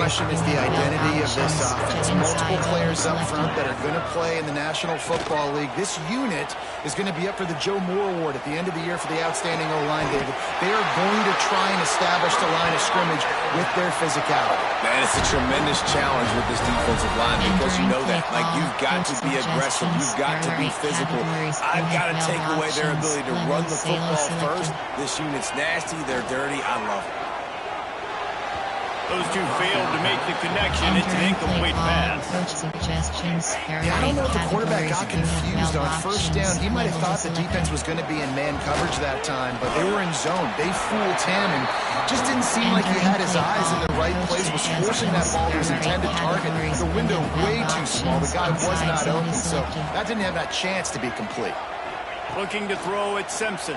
Question is the identity of this offense. Multiple players up front that are going to play in the National Football League. This unit is going to be up for the Joe Moore Award at the end of the year for the outstanding O-line, David. They are going to try and establish the line of scrimmage with their physicality. Man, it's a tremendous challenge with this defensive line because you know that. Like, you've got to be aggressive. You've got to be physical. I've got to take away their ability to run the football first. This unit's nasty. They're dirty. I love it. Those two failed to make the connection. It's an incomplete pass. Yeah, I don't know if the quarterback got confused on first down. He might have thought the defense was going to be in man coverage that time, but they were in zone. They fooled him and just didn't seem like he had his eyes in the right place, was forcing that ball to his intended target. The window way too small. The guy was not open, so that didn't have that chance to be complete. Looking to throw at Simpson.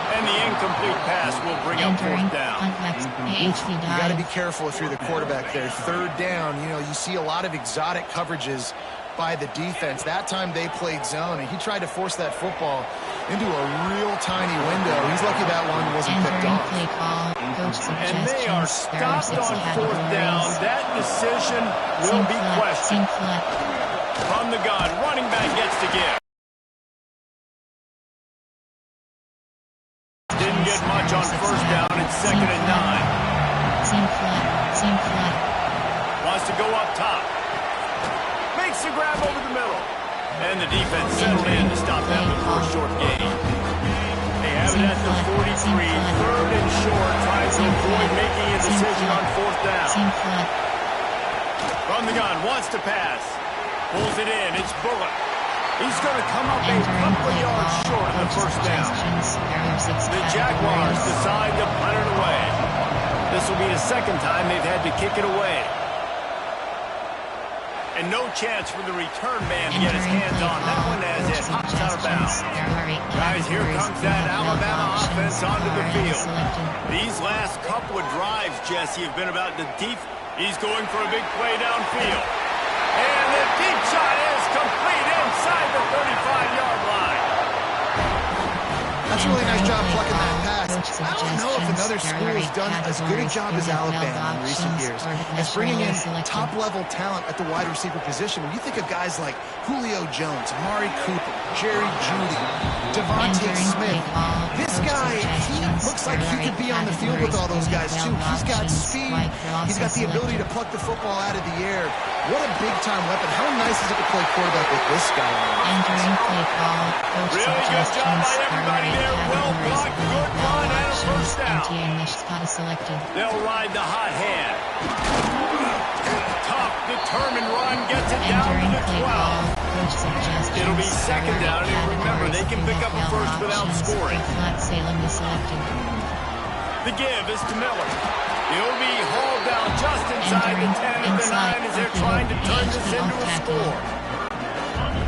And the incomplete pass will bring up fourth down. You got to be careful if you're the quarterback there. Third down, you know, you see a lot of exotic coverages by the defense. That time they played zone, and he tried to force that football into a real tiny window. He's lucky that one wasn't picked off. And they are stopped on fourth down. That decision will be questioned. From the gun, running back gets to give. Didn't get much on first down. It's 2nd and 9. Wants to go up top. Makes the grab over the middle. And the defense settled in to stop that before a short gain. They have it at the 43. 3rd and short, trying to avoid making a decision on fourth down. From the gun, wants to pass. Pulls it in. It's Bullock. He's going to come up a couple of yards short of the first down. The Jaguars decide to punt it away. This will be the second time they've had to kick it away. And no chance for the return man to get his hands on. That one as it hops out of bounds. Guys, here comes that Alabama offense onto the field. These last couple of drives, Jesse, have been about the deep. He's going for a big play downfield. And the deep shot is complete inside the 35-yard line. That's a really nice job plucking that pass. I don't know if another school has done as good a job as Alabama in recent years as bringing in top-level talent at the wide receiver position. When you think of guys like Julio Jones, Amari Cooper, Jerry Jeudy, Devontae Smith, this guy, he looks like he could be on the field with all those guys, too. He's got speed. He's got the ability to pluck the football out of the air. What a big-time weapon. How nice is it to play quarterback with this guy? Really good job by everybody there. Well blocked, good run, and a first down. They'll ride the hot hand. Tough, determined run gets it down to the 12. It'll be 2nd down, and remember, they can pick up a first without scoring. The give is to Miller. He'll be hauled down just inside the 10 and the 9 as they're trying to turn this into a score.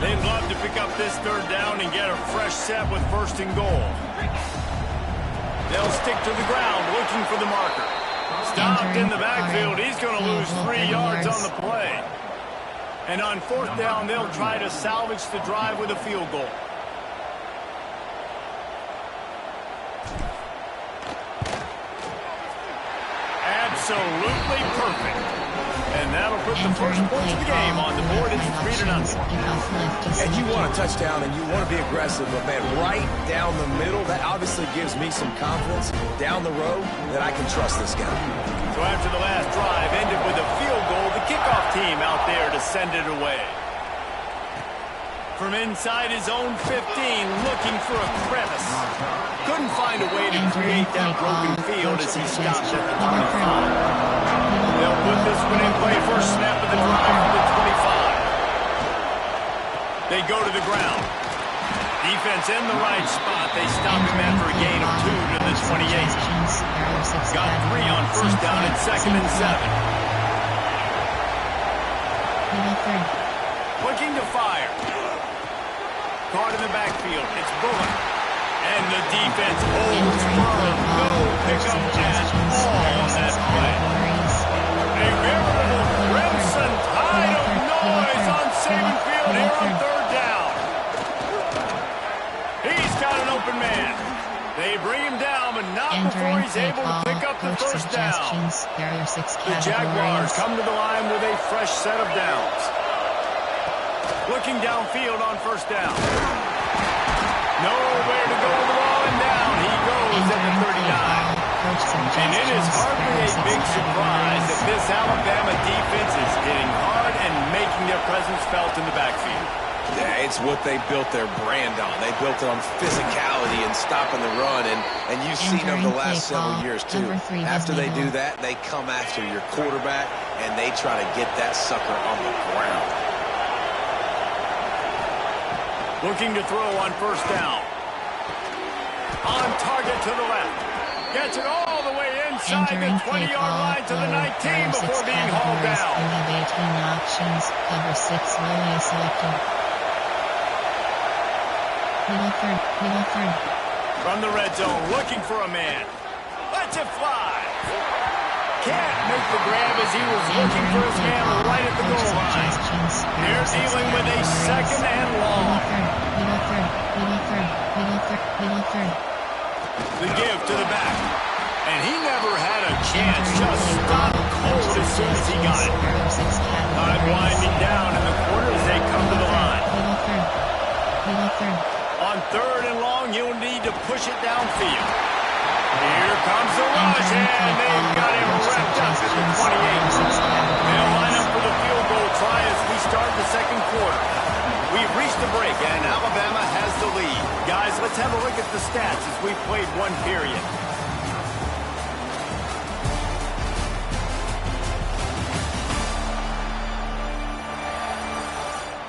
They'd love to pick up this 3rd down and get a fresh set with 1st and goal. They'll stick to the ground looking for the marker. Stopped in the backfield. He's going to lose 3 yards on the play. And on 4th down, they'll try to salvage the drive with a field goal. Absolutely perfect. And that'll put the first points of the game on the board. It's 3-0. And you want a touchdown and you want to be aggressive, but man, right down the middle, that obviously gives me some confidence down the road that I can trust this guy. So after the last drive ended with a field goal, the kickoff team out there to send it away. From inside his own 15, looking for a crevice. Couldn't find a way to create that broken field as he stopped at the 25. They'll put this one in play first snap of the drive from the 25. They go to the ground. Defense in the right spot. They stop him after a gain of 2 to the 28. Got 3 on first down and 2nd and 7. Looking to fire. Caught in the backfield. It's Bullock. And the defense holds firm. No pickup at all on that play. A veritable crimson tide of noise on Saban Field here on 3rd down. He's got an open man. They bring him down, but not before he he's able to pick up the first down. There are 6 The Jaguars come to the line with a fresh set of downs. Looking downfield on first down. Nowhere to go with the ball, and down he goes at the 39. And it is hardly a big surprise that this Alabama defense is hitting hard and making their presence felt in the backfield. Yeah, it's what they built their brand on. They built it on physicality and stopping the run, and you've seen over the last several years, too. After they do that, they come after your quarterback, and they try to get that sucker on the ground. Looking to throw on first down. On target to the left. Gets it all the way inside the 20-yard line to the 19 before being hauled down. You have 18 options. Cover 6 really selected. Middle. From the red zone, looking for a man. Lets it fly. Can't make the grab as he was looking for his man right at the goal line. They're dealing with a second and long. Middle. The give to the back. And he never had a chance. Just stopped cold as soon as he got it. Time winding down in the corner as they come to the line. On third and long, you'll need to push it downfield. Here comes the rush, and they've got him wrapped up at the 28. They'll line up for the field goal try as we start the second quarter. We've reached the break, and Alabama has the lead. Guys, let's have a look at the stats as we've played one period.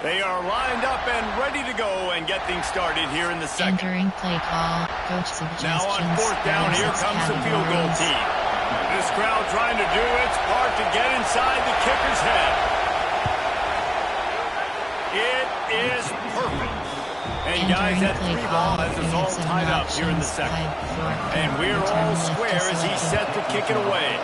They are lined up and ready to go and get things started here in the second. Entering play call. Coach suggestions. Now on fourth down, here comes the field goal team. This crowd trying to do its part to get inside the kicker's head. It is perfect. And guys, that 3-ball has us all tied up here in the second. And we're all square as he's set to kick it away.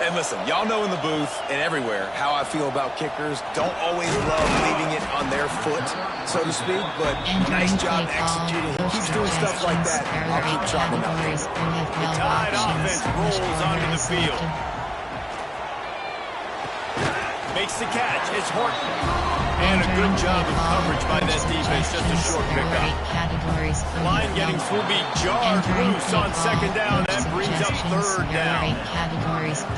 And listen, y'all know in the booth and everywhere how I feel about kickers. Don't always love leaving it on their foot, so to speak, but nice job executing. He keeps doing stuff like that. I'll keep chopping up. The Tide offense rolls onto the field. Makes the catch. It's Horton. And a good job of coverage by that defense. Just a short pickup. Line getting full beat jarred loose on second down. That brings up third down.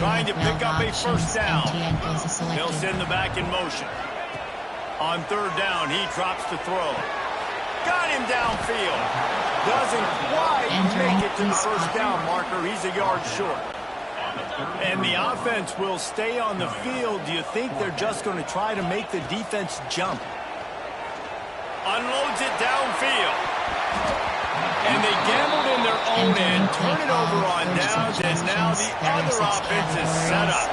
Trying to pick up a first down. They'll send the back in motion. On third down, he drops to throw. Got him downfield. Doesn't quite make it to the first down marker. He's a yard short. And the offense will stay on the field. Do you think they're just going to try to make the defense jump? Unloads it downfield. And they gambled in their own end, turn it over on downs, and now the other offense is set up.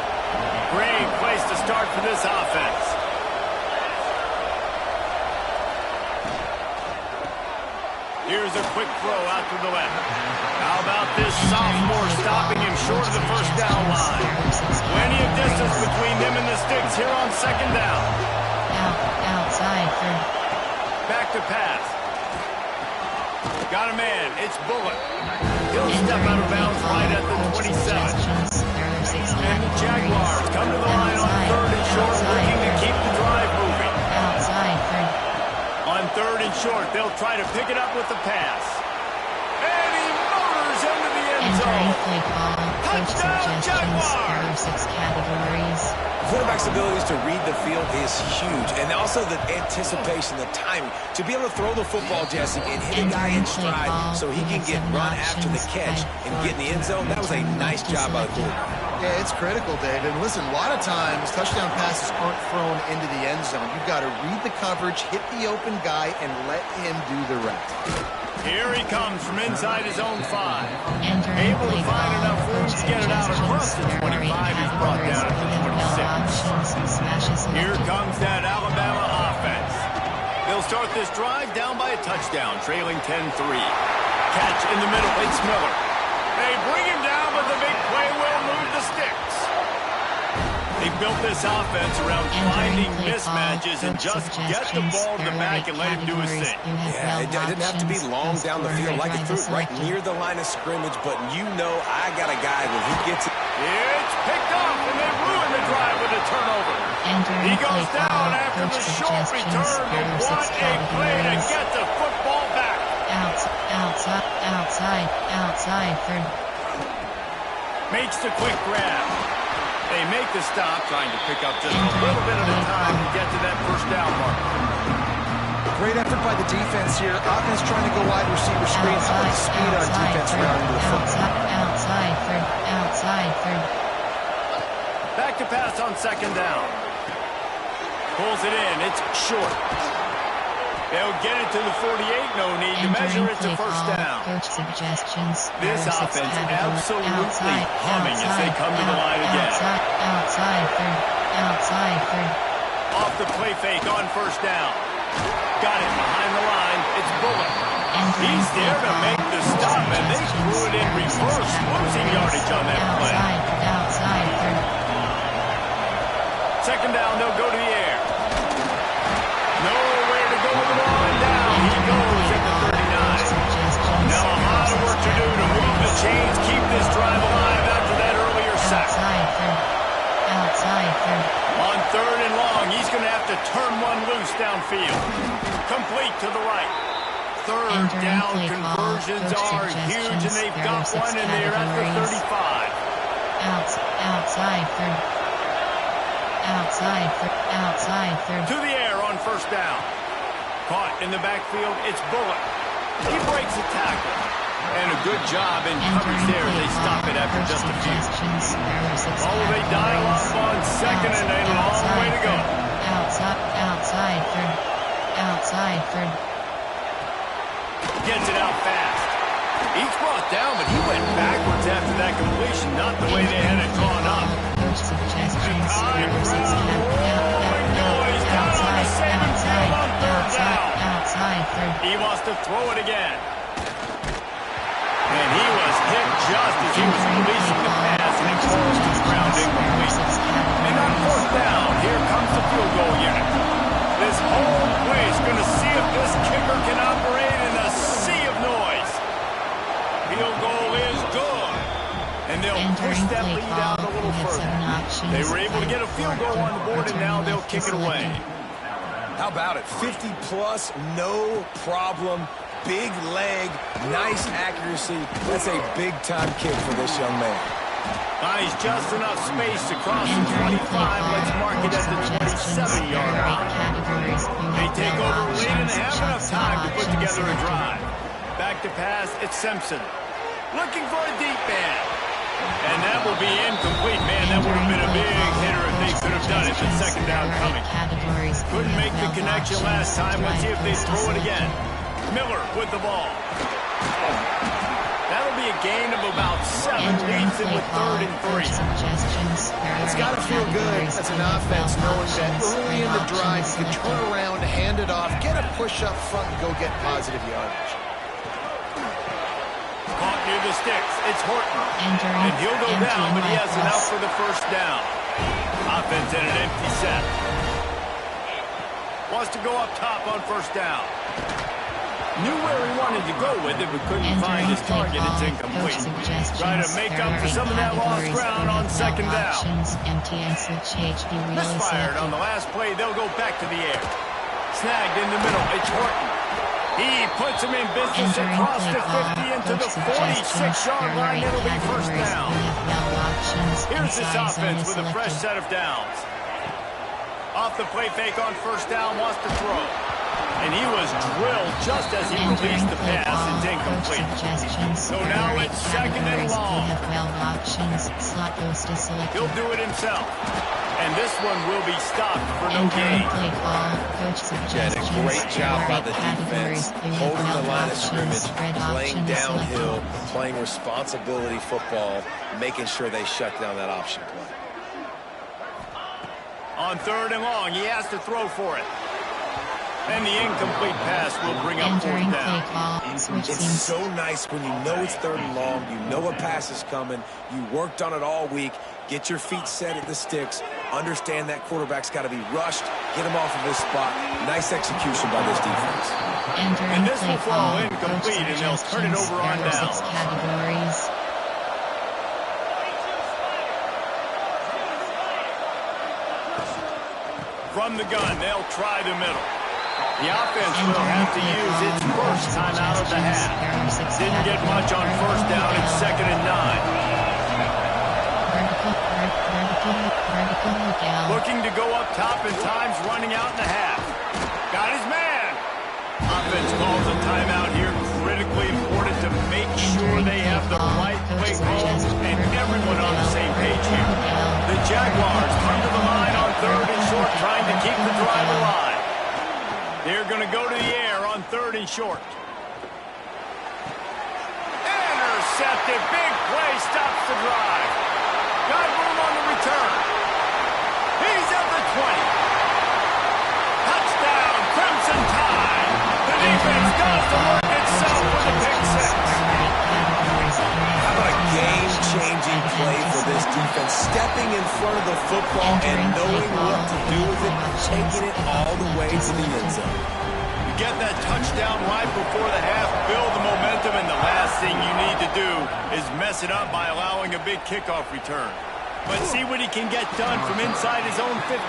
Great place to start for this offense. Here's a quick throw out to the left. How about this sophomore stopping him short of the first down line? Plenty of distance between them and the sticks here on second down. Outside. Back to pass. Got a man. It's Bullock. He'll step out of bounds right at the 27. And the Jaguars come to the line on third and short, looking to keep the drive moving. On third and short, they'll try to pick it up with the pass. And he motors into the end zone. Touchdown, Jaguars! The quarterback's abilities to read the field is huge. And also the anticipation, the timing. To be able to throw the football, Jesse, and hit a guy in stride so he can get run after the catch and get in the end zone, that was a nice job by the quarterback. Yeah, it's critical, David. Listen, a lot of times touchdown passes aren't thrown into the end zone. You've got to read the coverage, hit the open guy, and let him do the rest. Here he comes from inside his own 5. Able to find enough room to get it out across the 25. He's brought down at the 26. Here comes that Alabama offense. They'll start this drive down by a touchdown, trailing 10-3. Catch in the middle, it's Miller. They bring him down, but the big play will move the sticks. They built this offense around finding mismatches and just get the ball to the back and let him do his thing. Yeah, it didn't have to be long down the field. Like it threw it right near the line of scrimmage, but you know I got a guy when he gets it. It's picked off, and they ruin the drive with a turnover. He goes down after the short return, but what a play to get the football back. Outside, third. Makes the quick grab. They make the stop, trying to pick up just a little bit of the time to get to that first down mark. Great effort by the defense here. Offense trying to go wide receiver screen. How about the speed on defense rounding to the football? Outside, third. Back to pass on second down. Pulls it in. It's short. They'll get it to the 48. No need to measure it to first down. Coach suggestions. This offense absolutely humming as they come to the line again. Outside, third. Off the play fake on first down. Got it behind the line. It's Bullock. He's there to make the stop, and they threw it in reverse, losing yardage on that play. Outside, third. Second down, they'll go to the air. Nowhere to go with the ball, and down he goes at the 39. Now a lot of work to do to move the chains, keep this drive alive after that earlier sack. Outside, third. On third and long, he's going to have to turn one loose downfield. Complete to the right. Third down conversions are huge, and they've got one, and they're at the 35. Outside, third. To the air on first down. Caught in the backfield, it's Bullock. He breaks a tackle. And a good job in coverage there. They stop it after just a few. Oh, they dial up on second, and a long way to go. Outside, third. Gets it out fast. He's brought down, but he went backwards after that completion, not the way they had it drawn up. He wants to throw it again. And he was hit just as he was releasing the pass, and it falls to the ground incomplete. And on fourth down, here comes the field goal unit. This whole place going to see if this kicker can operate in a sea of noise. Field goal is good. And they'll push that lead out a little further. They were able to get a field goal on the board, and now they'll kick it away. How about it? 50 plus, no problem. Big leg, nice accuracy. That's a big-time kick for this young man. Buys just enough space to cross the 25. Let's mark it at the 27-yard line. They take over late and they have enough time to put together a drive. Back to pass, it's Simpson. Looking for a deep man. And that will be incomplete. Man, that would have been a big hitter if they could have done it. The second down coming. Couldn't make the connection last time. Let's see if they throw it again. Miller with the ball. That'll be a gain of about 7. Leads it with 3rd and 3. It's got to feel good as an offense knowing that early in the drive you can turn around, hand it off, get a push up front, and go get positive yardage. Caught near the sticks. It's Horton. And he'll go down, but he has enough for the first down. Offense in an empty set. Wants to go up top on first down. Knew where he wanted to go with it, but couldn't find his target. It's incomplete. Trying to make up for some of that lost ground on second down. Misfired on the last play. They'll go back to the air. Snagged in the middle. It's Horton. He puts him in business across the 50 into the 46-yard line. It'll be first down. Here's this offense with a fresh set of downs. Off the play fake on first down, wants to throw. And he was drilled just as he released the pass. It's incomplete. So now it's second and long. He'll do it himself. And this one will be stopped for no gain. Yeah, a great job by the defense, holding the line of scrimmage, playing downhill, playing responsibility football, making sure they shut down that option play. On third and long, he has to throw for it. And the incomplete pass will bring up fourth down. It's so nice when you know it's third and long, you know a pass is coming, you worked on it all week, get your feet set at the sticks, Understand that quarterback's got to be rushed, get him off of his spot. Nice execution by this defense. And this will fall incomplete, and they'll turn it over on down. Categories. From the gun, they'll try the middle. The offense will have to use its first time out of the half. Didn't get much on first down. It's 2nd and 9. Looking to go up top, and time's running out in the half. Got his man. Offense calls a timeout here. Critically important to make sure they have the right play calls and everyone on the same page here. The Jaguars come to the line on 3rd and short, trying to keep the drive alive. They're going to go to the air on 3rd and short. Intercepted. Big play stops the drive. Got room on the return. He's at the 20. Touchdown, Crimson Tide. The defense does the work itself with a pick six. How about a game-changing play for this defense? Stepping in front of the football and knowing what to do with it, taking it all the way to the end zone. You get that touchdown right before the half, build the momentum, and the last thing you need to do is mess it up by allowing a big kickoff return. But see what he can get done from inside his own 15.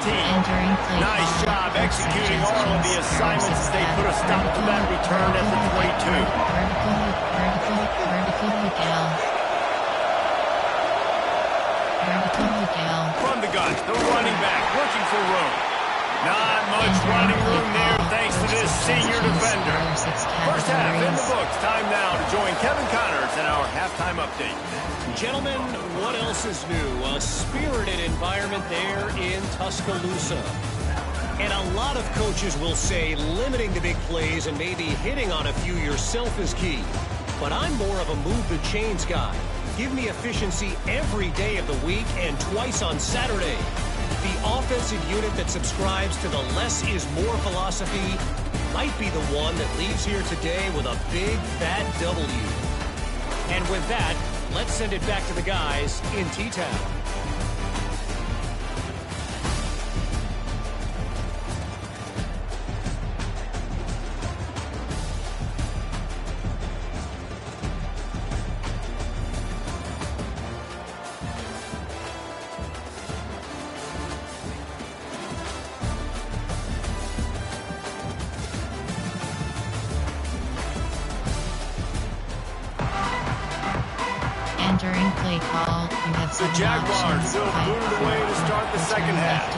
Nice job executing all of the assignments as they put a stop to that return at the 22. From the gun, the running back looking for room. Not much running room there thanks to this senior defender. First half in the books. Time now to join Kevin Connors in our halftime update. Gentlemen, what else is new? A spirited environment there in Tuscaloosa. And a lot of coaches will say limiting the big plays and maybe hitting on a few yourself is key. But I'm more of a move the chains guy. Give me efficiency every day of the week and twice on Saturday. The offensive unit that subscribes to the less is more philosophy might be the one that leaves here today with a big fat W. And with that, let's send it back to the guys in T-Town. During play call, you have the Jaguars will boot it away to start the second half.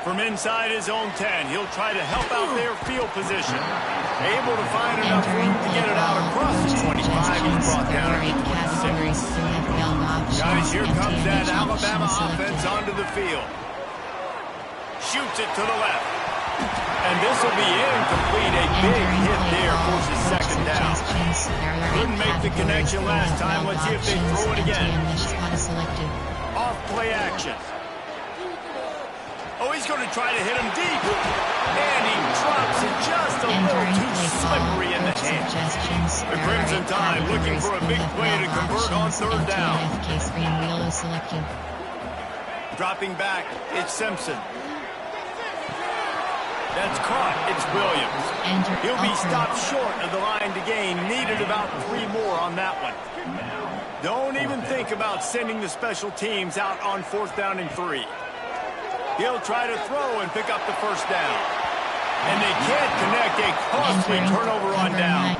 From inside his own 10, he'll try to help out their field position. Able to find enough room to get it out across the 25. He's brought down at the 26. Guys, here comes that Alabama offense onto the field. Shoots it to the left. And this will be incomplete. A big hit there forces second down. Couldn't make the connection last time. Let's see if they throw it again. Off play action. Oh, he's going to try to hit him deep. And he drops it just a little too slippery in the hand. The Crimson Tide looking for a big play to convert on third down. Dropping back, it's Simpson. That's caught. It's Williams. He'll be stopped short of the line to gain. Needed about 3 more on that one. Don't even think about sending the special teams out on 4th down and 3. He'll try to throw and pick up the first down. And they can't connect. A costly turnover on downs.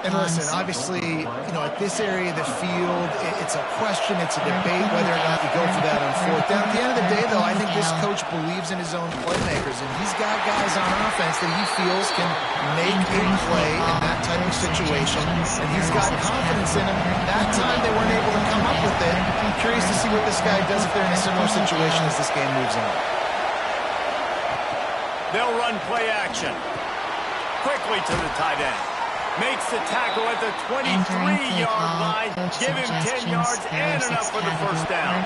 And listen, obviously, at this area of the field, it's a question, it's a debate whether or not you go for that on 4th down. At the end of the day, though, I think this coach believes in his own playmakers, and he's got guys on offense that he feels can make a play in that type of situation, and he's got confidence in them. That time they weren't able to come up with it. I'm curious to see what this guy does if they're in a similar situation as this game moves on. They'll run play action. Quickly to the tight end. Makes the tackle at the 23-yard line. Give him 10 yards and enough for the first down.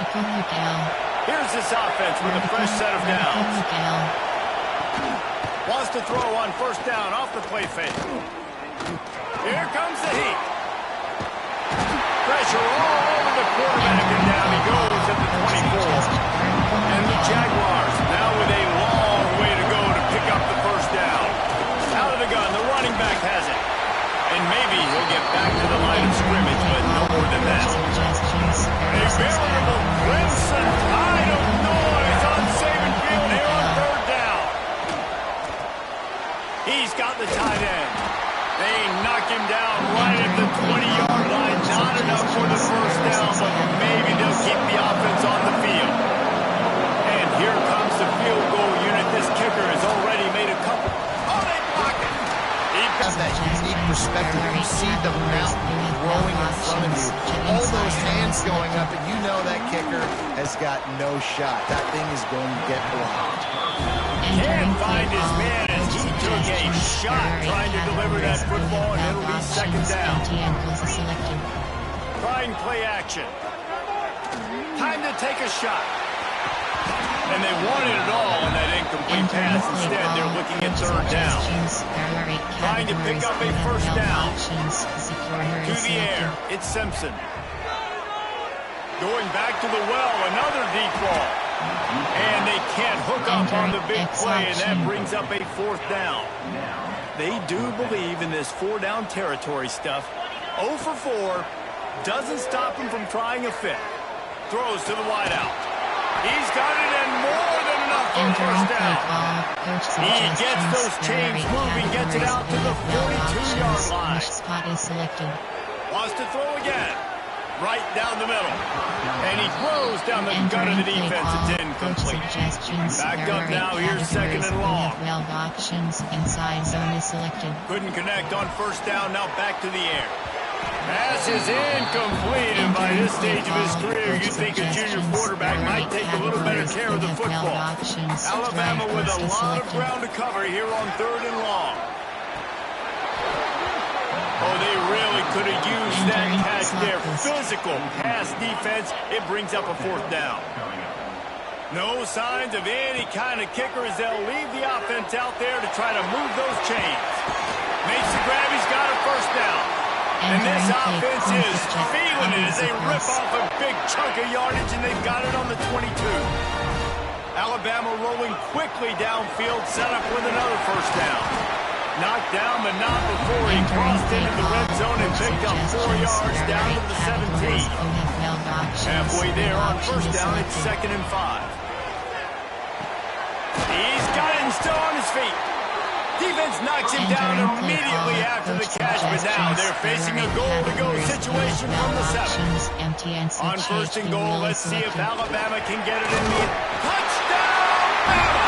Here's this offense with a fresh set of downs. Wants to throw on first down off the play fake. Here comes the heat. Pressure all over the quarterback, and down he goes at the 24. And the Jaguars now with a long way to go to pick up the first down. Out of the gun, the running back has it. And maybe he'll get back to the line of scrimmage, but no more than that. A veritable crimson tide of noise on Saban Field here on third down. He's got the tight end. They knock him down right at the 20-yard line. Not enough for the first down, but maybe they'll keep the offense on the field. And here comes the field goal unit. This kicker has already made a couple. Oh, they block it. Have that unique perspective. You see the mountain growing in front of you. All those hands going up, and you know that kicker has got no shot. That thing is going to get blocked. Can't find his man as he took a shot trying to deliver that football, and it'll be second down. Trying play action. Time to take a shot. And they wanted it all on that incomplete pass. Instead, they're looking at third down. Trying to pick up a first down. To the air, it's Simpson. Going back to the well, another deep ball. And they can't hook up on the big play, and that brings up a fourth down. They do believe in this four-down territory stuff. 0 for 4 doesn't stop him from trying a fifth. Throws to the wideout. He's got it and more than enough for a first down. He gets those chains moving, gets it out to the 42-yard line. Spot is selected. Wants to throw again. Right down the middle. And he throws down the gut of the defense. It's incomplete. Back up now. Here's second and long. Options inside zone is selected. Couldn't connect on first down. Now back to the air. Pass is incomplete, and by this stage of his career, you'd think a junior quarterback might take a little better care of the football. Alabama with a lot of ground to cover here on third and long. Oh, they really could have used that catch there. Physical pass defense. It brings up a fourth down. No signs of any kind of kicker as they'll leave the offense out there to try to move those chains. Makes the grab. He's got a first down. And this offense is feeling it as they rip off a big chunk of yardage, and they've got it on the 22. Alabama rolling quickly downfield, set up with another first down. Knocked down, but not before he crossed into the red zone and picked up 4 yards down to the 17. Halfway there on first down, it's 2nd and 5. He's got it and still on his feet. Defense knocks him down immediately after the catch, but now they're facing a goal-to-go situation from the 7. On first and goal, let's see if Alabama can get it in the touchdown, Bama!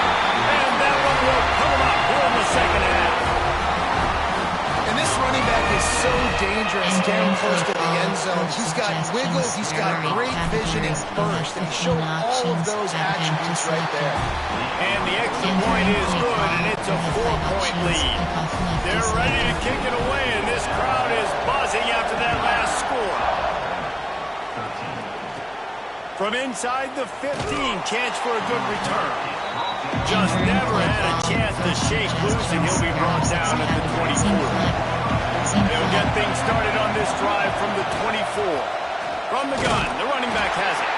And that one will pull up here in the second half. And this running back is so dangerous getting close to the end zone. He's got wiggle, he's got great vision and burst, and he showed all of those attributes right there. And the extra point is good, and it's a 4-point lead. They're ready to kick it away, and this crowd is buzzing after that last score. From inside the 15, chance for a good return. Just never had a chance to shake loose, and he'll be brought down at the 24. They'll get things started on this drive from the 24. From the gun, the running back has it.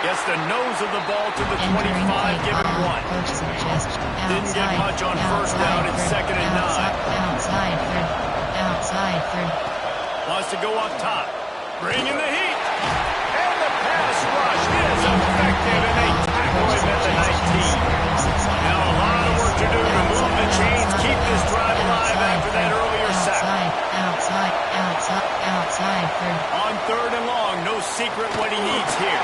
Gets the nose of the ball to the 25, give it 1. Didn't get much on first down, it's 2nd and 9. Outside third. Wants to go up top. Bring in the heat. And the pass rush is effective, and they tackle him at the 19. Now a lot of work to do to move the chains, keep this drive alive after that earlier sack. Outside third. On third and long, no secret what he needs here.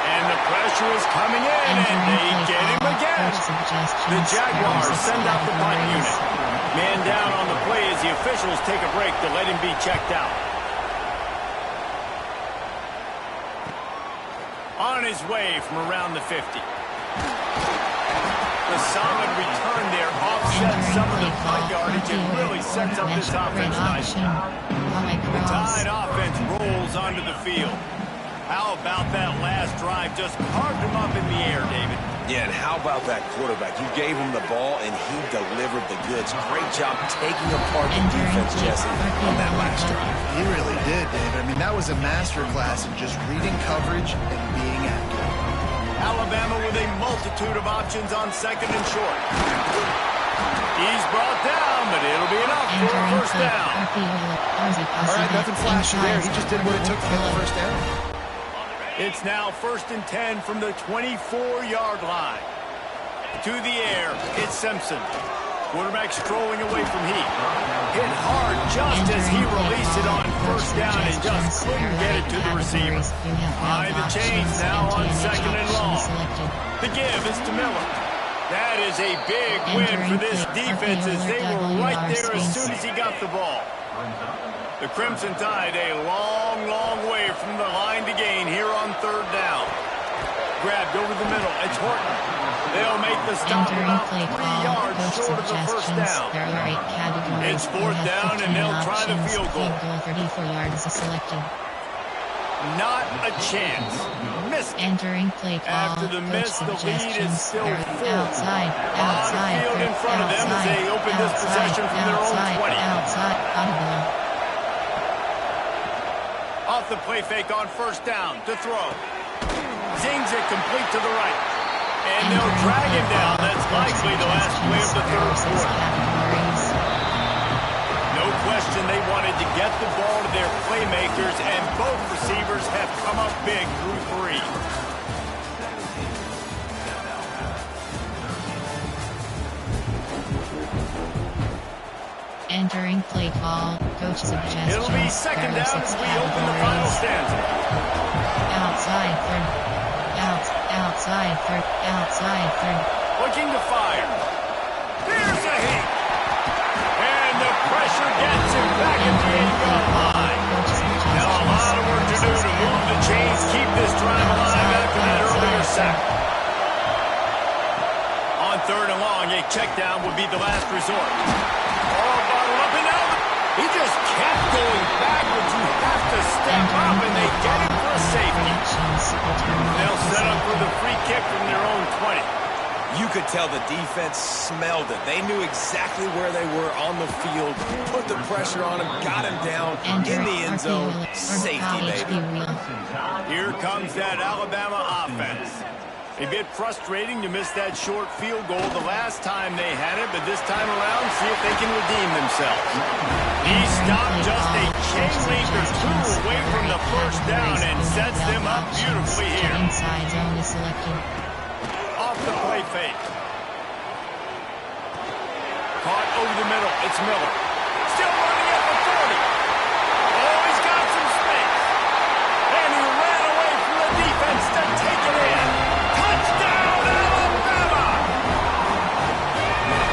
And the pressure is coming in, and they get him again. The Jaguars send out the punt unit. Man down on the play as the officials take a break to let him be checked out. On his way from around the 50. The solid return there offsets some of the punt yardage and really sets up this offense nicely. The Tide offense rolls onto the field. How about that last drive? Just carved him up in the air, David. Yeah, and how about that quarterback? You gave him the ball, and he delivered the goods. Great job taking apart the defense, Jesse, on that last drive. He really did, David. I mean, that was a masterclass in just reading coverage and being accurate. Alabama with a multitude of options on second and short. He's brought down, but it'll be enough for a first down. All right, nothing flashy there. He just did what it took to get the first down. It's now 1st and 10 from the 24-yard line. To the air, it's Simpson. Quarterback strolling away from Heat. Hit hard just as he released it on first down and just couldn't get it to the receiver. High the chains now on second and long. The give is to Miller. That is a big win for this defense as they were right there as soon as he got the ball. The Crimson Tide a long, long way from the line to gain here on third down. Grabbed over the middle. It's Horton. They'll make the stop about 3 yards short of the first down. It's fourth down, and they'll try the field goal. 34 yards is selected. Not a chance. Missed. Entering play call. After the miss, the lead is still full. Outside. Field in front of them as they open this possession from their own 20. Off the play fake on first down to throw. Zings it complete to the right. And they'll drag him down. That's likely the last play of the third quarter. No question they wanted to get the ball to their playmakers, and both receivers have come up big through 3. Entering play call. Coach suggestions. It'll be second down as we open the final stanza. Outside third. Outside third. Looking to fire. There's a hit. And the pressure gets him back at the 8-yard line. Now a lot of work to do to move the chains, keep this drive alive after that earlier sack. On third and long, a check down would be the last resort. All bottled up and out. He just kept going backwards. You have to step up, and they get it for a safety. They'll set up for the free kick from their own 20. You could tell the defense smelled it. They knew exactly where they were on the field, put the pressure on him, got him down in the end zone. Safety, baby. Here comes that Alabama offense. A bit frustrating to miss that short field goal the last time they had it, but this time around, see if they can redeem themselves. He stopped just a chain link or 2 away from the first down and sets them up beautifully here. Inside zone is selected. Off the play fake. Caught over the middle. It's Miller. Still running at the 40. Oh, he's got some space. And he ran away from the defense to take it in. Touchdown, Alabama!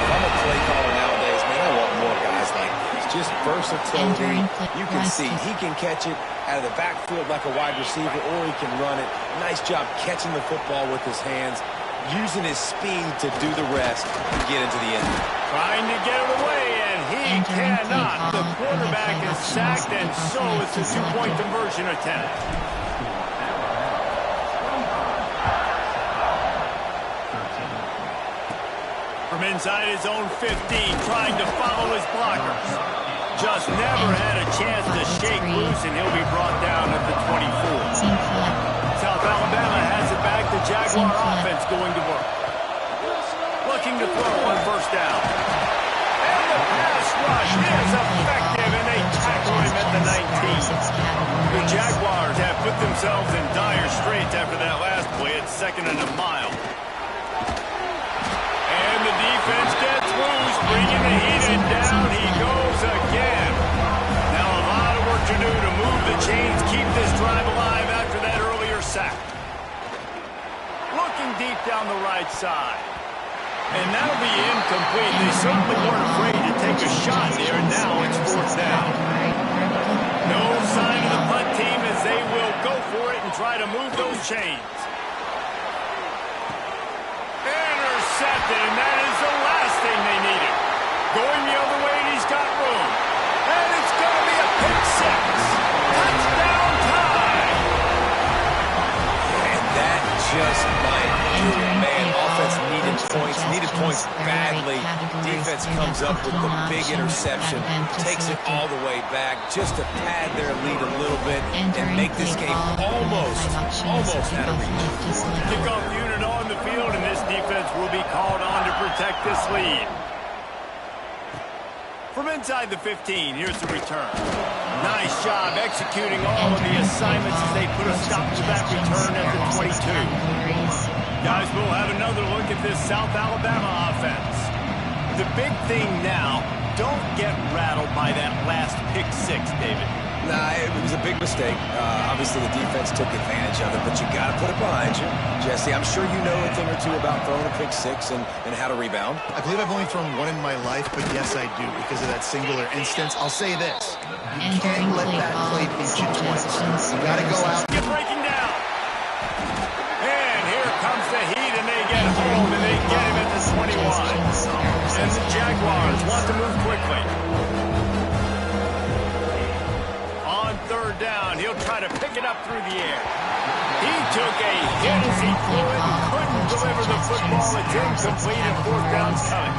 I'm a play caller nowadays, man. I want more guys like this. Just versatility. You can see he can catch it out of the backfield like a wide receiver, or he can run it. Nice job catching the football with his hands, using his speed to do the rest and get into the end zone. Trying to get it away, and he cannot. The quarterback is sacked, and so it's a 2-point conversion attempt. From inside his own 15, trying to follow his blockers. Just never had a chance to shake loose, and he'll be brought down at the 24. South Alabama has it back. The Jaguar offense going to work. Looking to throw on first down. And the pass rush is effective, and they tackle him at the 19. The Jaguars have put themselves in dire straits after that last play at 2nd and a mile. And the defense gets loose, bringing the heat, and down he goes again. Now a lot of work to do to move the chains, keep this drive alive after that earlier sack. Looking deep down the right side. And that'll be incomplete. They certainly weren't afraid to take a shot there, and now it's fourth down. No sign of the punt team as they will go for it and try to move those chains. Intercepted, and that is the last thing they needed. Going the other way, and he's got room. And it's going to be a pick six. Touchdown tie. needed points badly. Defense comes up with the big interception, takes it all the way back just to pad their lead a little bit and make this game almost out of reach. Kickoff unit on the field, and this defense will be called on to protect this lead. From inside the 15, here's the return. Nice job executing all of the assignments as they put a stop to that return at the 22. Guys, we'll have another look at this South Alabama offense. The big thing now, don't get rattled by that last pick six, David. Nah, it was a big mistake. Obviously, the defense took advantage of it, but you got to put it behind you. Jesse, I'm sure you know a thing or two about throwing a pick six and how to rebound. I believe I've only thrown one in my life, but yes, I do because of that singular instance. I'll say this. You can't let that play beat you twice. You got to go out. Get breaking down. And here comes the Heat, and they get home, and they get him at the 21. And the Jaguars want to move quickly. Third down, he'll try to pick it up through the air. He took a hit as he threw it and couldn't deliver the football. It's incomplete and fourth down's coming.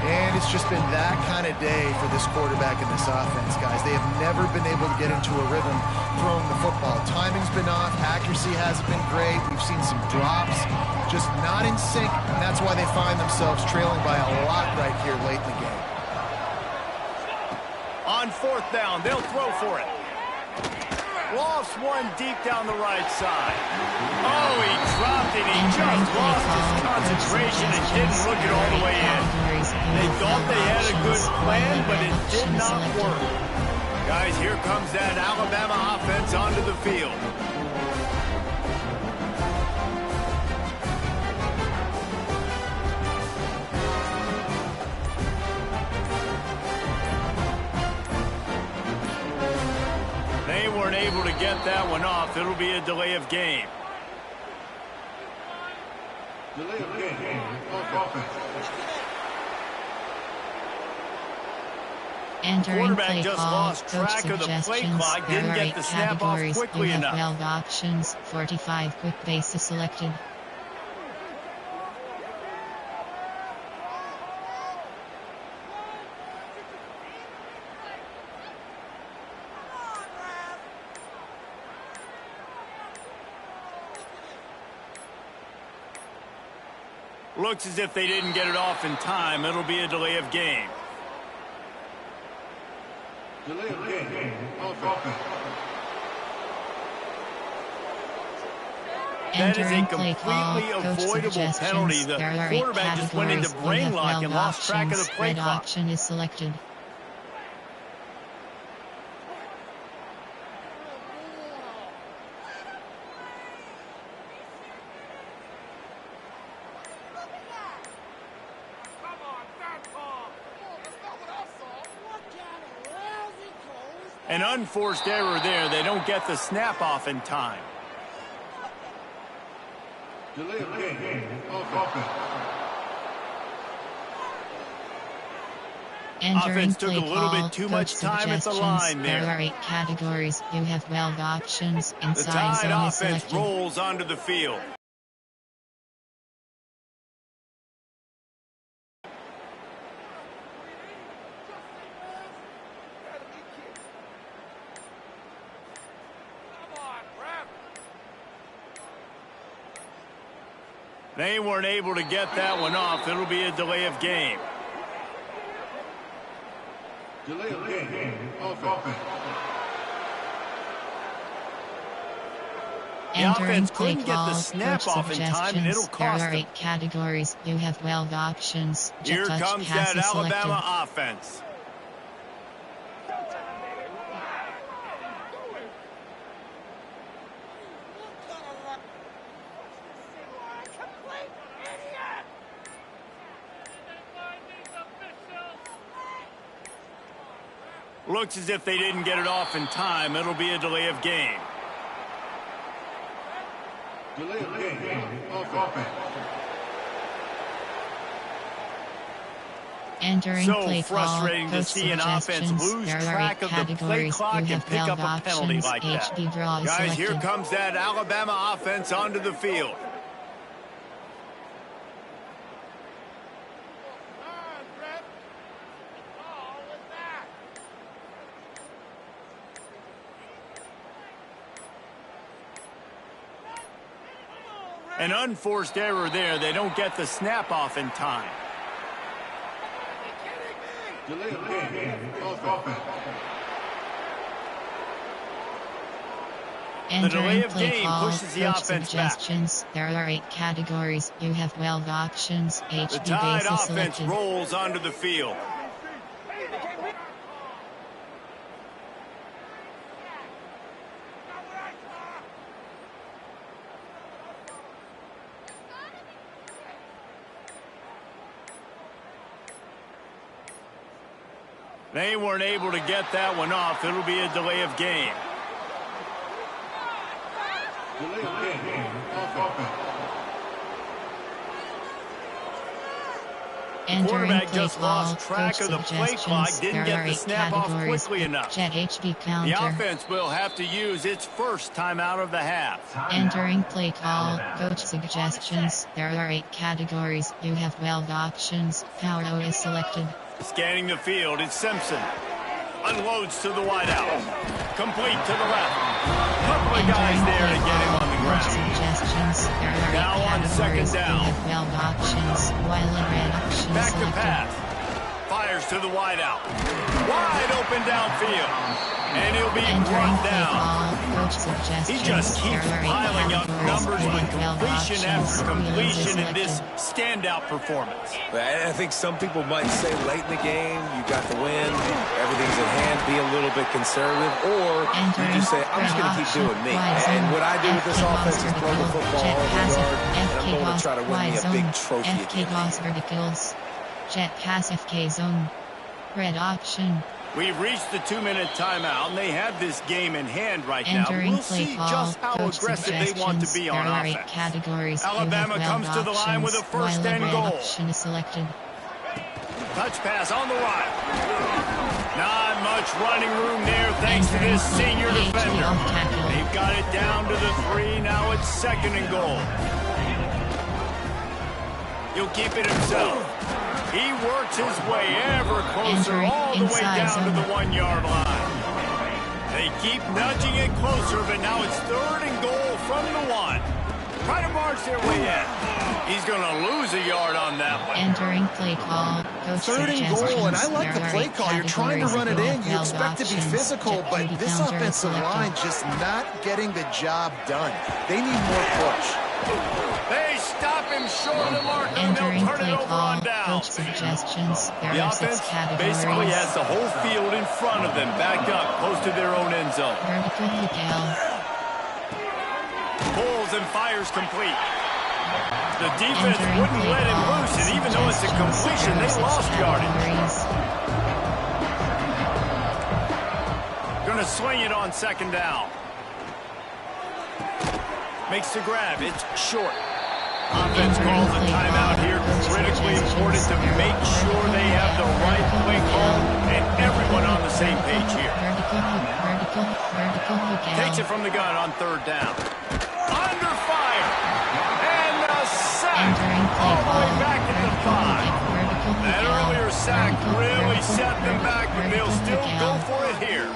And it's just been that kind of day for this quarterback and this offense, guys. They have never been able to get into a rhythm throwing the football. Timing's been off. Accuracy hasn't been great. We've seen some drops, just not in sync. And that's why they find themselves trailing by a lot right here late in the game. On fourth down, they'll throw for it. Lofts one deep down the right side. Oh, he dropped it. He just lost his concentration and didn't look it all the way in. They thought they had a good plan, but it did not work. Guys, here comes that Alabama offense onto the field. They weren't able to get that one off. It'll be a delay of game. Delay of game. Offense. Quarterback just lost track of the play clock. Didn't get the snap off quickly enough. 12 options, 45 quick bases selected. Looks as if they didn't get it off in time. It'll be a delay of game. Delay of game. Offense. That is a Entering play call, completely coach avoidable penalty. suggestions. The There are 8 quarterback just went into categories. brain You have lock and 12 lost track of the options. play Red clock. option is selected. An unforced error there. They don't get the snap off in time. Delay of game. Offense. Entering Offense took play a little call, bit too coach much time at the suggestions. line there. There are 8 categories. You have 12 options. The Inside Tide zone is offense selected. rolls onto the field. They weren't able to get that one off. It'll be a delay of game. Delay of game. Offense. The Entering offense play couldn't get the call, snap coach off in time, and it'll suggestions. There cost are them. 8 categories. You have 12 options. Here Touch comes pass that is selected. Alabama offense. Looks as if they didn't get it off in time. It'll be a delay of game. Delay of game. Offense. Entering So play call, frustrating to coach see an offense suggestions. lose There are 8 track of the play categories. clock You and have pick 12 up a penalty options. like that. HD draw is Guys, selected. here comes that Alabama offense onto the field. An unforced error there. They don't get the snap off in time. Delay of game. Offense. Entering play game call, pushes the coach offense suggestions. There are 8 categories. You have 12 options. The HB Tide base is offense selected. rolls onto the field. They weren't able to get that one off. It'll be a delay of game. Delay of game. Offense. Entering Quarterback play just call, lost track coach of the play clock. suggestions. Didn't There get are the 8 snap off categories. quickly enough. Jet HB The counter. offense will have to use its first timeout of the half. Entering play call, coach suggestions. There are 8 categories. You have 12 options. Power O is selected. Scanning the field, it's Simpson. Unloads to the wideout. Complete to the left. Couple of guys there to get him on the Coach ground. suggestions. There are 8 Now on categories. second down. You have 12 options. While in red option Back to selected. pass. Fires to the wideout. Wide open downfield. And he'll be Entering brought play down. call, coach suggestions. He just keeps There are 8 piling up categories. numbers You with have 12 completion options. after Wheels is completion in this selected. standout performance. I think some people might say late in the game, you got the win, everything's at hand, be a little bit conservative, or you just say, I'm just going to keep doing me. And what I do with this offense is throw the football all over the yard, and I'm going to try to win me a big trophy at the FK end. boss verticals. Jet pass FK zone. Red option. We've reached the 2-minute timeout, and they have this game in hand right now. Entering We'll play see call, just how coach aggressive they want to suggestions. be There on are 8 offense. categories. You Alabama have 12 comes to the line with a options. first While and red goal. option is selected. Touch pass on the right. Not much running room there thanks to this senior defender. They've got it down to the 3. Now it's second and goal. He'll keep it himself. He works his way ever closer, Entering all the way inside down to zone. the 1-yard line. They keep nudging it closer, but now it's third and goal from the 1. Try to march their way in. He's going to lose a yard on that one. Entering play call, coach Third and suggestions. goal, and I like the There are play 8 call. You're trying to run it categories. in. You You have 12 expect to be options. physical, Jet but QB this counter is offensive selected. line just not getting the job done. They need more push. They stop him short of the mark, and Entering they'll turn play it over call, on down. coach suggestions. There The are offense 6 categories. basically has the whole field in front of them, backed up close to their own end zone. Vertical hook L. Pulls and fires complete. The defense Entering wouldn't play let him call, loose, and even though it's a suggestions. completion, There are they 6 lost yardage. categories. Going to swing it on second down. Makes the grab. It's short. Offense calls a timeout here. Critically important to make sure they have the right play call and everyone on the same page here. Vertical hook L. Takes it from the gun on third down. Under fire. And a sack. Entering play All the way call. back at the 5. That earlier sack really set them back, but they'll still go for it here.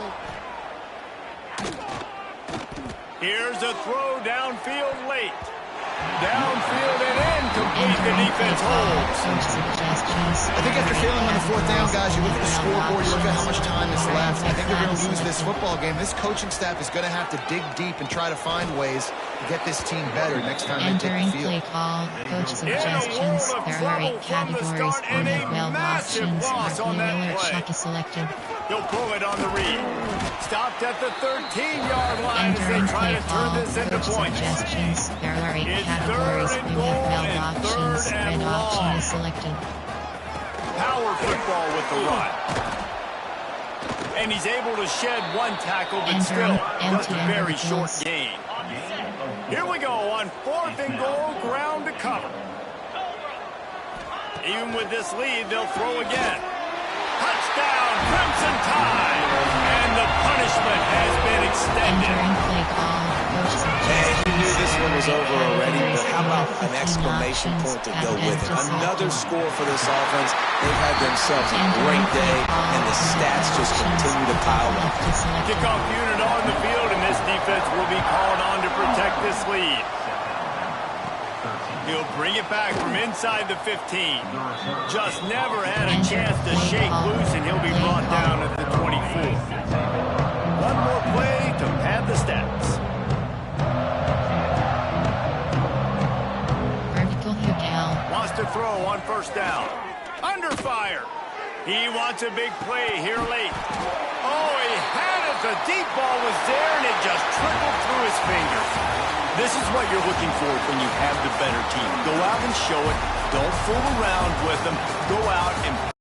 Here's a throw downfield late. Downfield and incomplete. The defense holds. I think after failing on the 4th down, guys, you look at the scoreboard, you look at how much time is left. I think they're going to lose this football game. This coaching staff is going to have to dig deep and try to find ways to get this team better next time they take Entering the field. play call, coach In a world suggestions. of There are 8 trouble from the categories. start You and have a 12 massive options. loss on that Alert play. shot is selected. He'll pull it on the read. Stopped at the 13-yard line as they Entering try play to turn call, this into coach points. suggestions. There are 8 It's categories. third and You have 12 goal and options. third and Red option long. is selected. Power football with the run. And he's able to shed one tackle, but still just a very short gain. Here we go on 4th and goal, ground to cover. Even with this lead, they'll throw again. Touchdown, Crimson Tide! And the punishment has been extended. Entering play call, coach suggestions. You knew this one was over already, but how about an exclamation point to go with it? Another score for this offense. They've had themselves a great day, and the stats just continue to pile up. Kickoff unit on the field, and this defense will be called on to protect this lead. He'll bring it back from inside the 15. Just never had a chance to shake loose, and he'll be brought down at the 24. One more play to pad the stats. Vertical hook L. Wants to throw on first down. Under fire. He wants a big play here late. Oh, he had it. The deep ball was there, and it just trickled through his fingers. This is what you're looking for when you have the better team. Go out and show it. Don't fool around with them. Go out and